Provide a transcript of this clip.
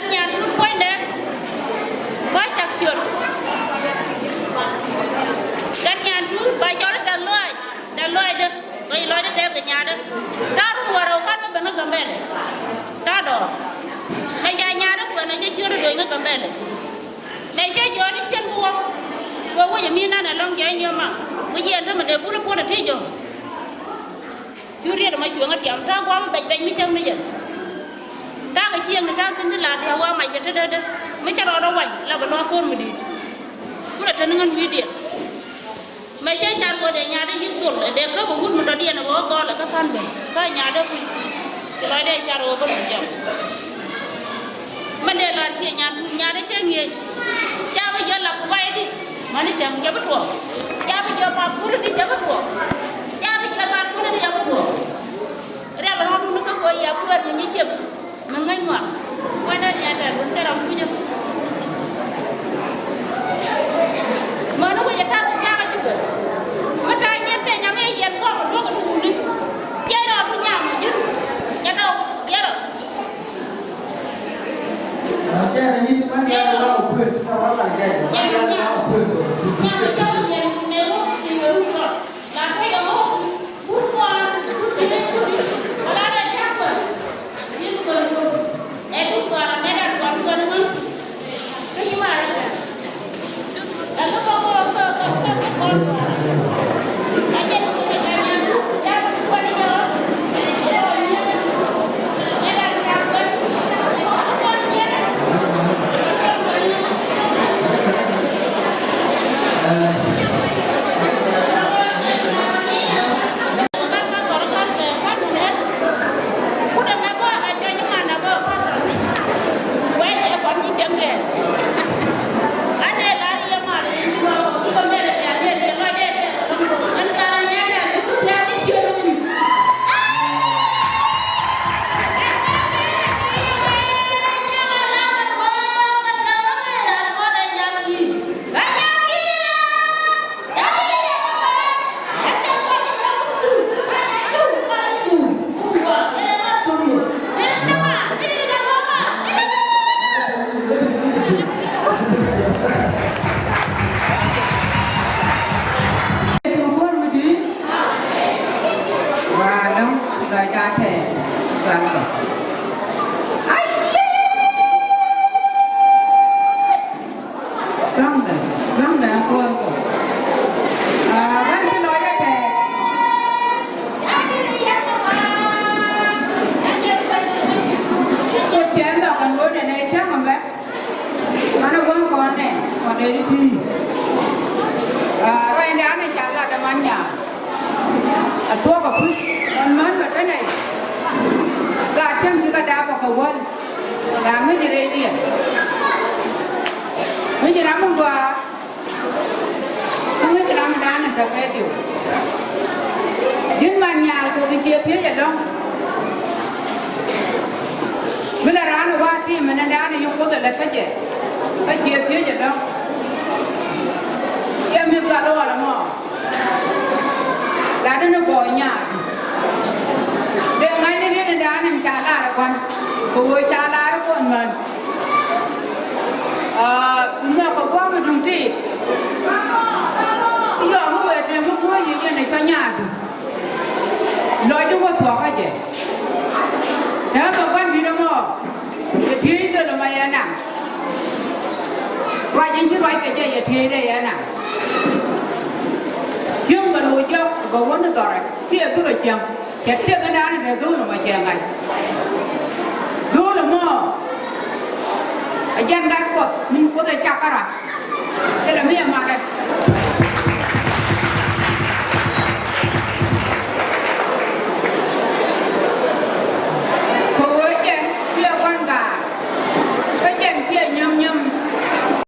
gan nhà tụt point đấy quá chặt chuột gan nhà tụt bài cho nó đàn loài đó cái loài đó đeo cái nhà đó ta không vào đâu khác nó bên nó cầm bè này ta đỏ này nhà đó vừa này chưa nó đuổi nó cầm bè này này chơi giờ đi xem buông cô có những miếng này long chơi nhiều mà cái gì anh mà để bút nó là thế rồi chưa riêng là mấy chuyện ở tiệm ta qua bệnh mới xem bây giờ ta cái chiêng người ta tính là theo qua mày cái đó mấy cháu đó đâu vậy là cái lo con mà đi cũng là chân ngân huy điện mấy cháu chăn qua để nhà đấy những tuần để có một hút một đợt điện là có con là các fan về các nhà đó thì cái nói đây cha rồi có một chồng mình để là chị nhà đấy chơi nghề cha bây giờ là của bay đi mà nó chẳng cho bắt buộc cha bây giờ mà cú đi cho bắt buộc cha bây giờ mà cú đi cho bắt buộc ra mà nó có coi nhà vườn mình như chim mình ngay ngoặt quay ra nhà này vẫn cái đồng cứ chứ mà nó bây giờ ta tự ra cái chuyện mà trai nhân này nhà mấy hiện qua một lúc nó đi chơi đó cái nhà mà chứ nhà đâu chơi đâu cái này như thế này là đâu quên sao nó lại cái nhà bây giờ nếu thì người đúng rồi là thấy ở phút qua phút đi mà đã đây chắc rồi nhưng người em phút qua là mẹ đặt quán người đúng không cái gì mà là nó con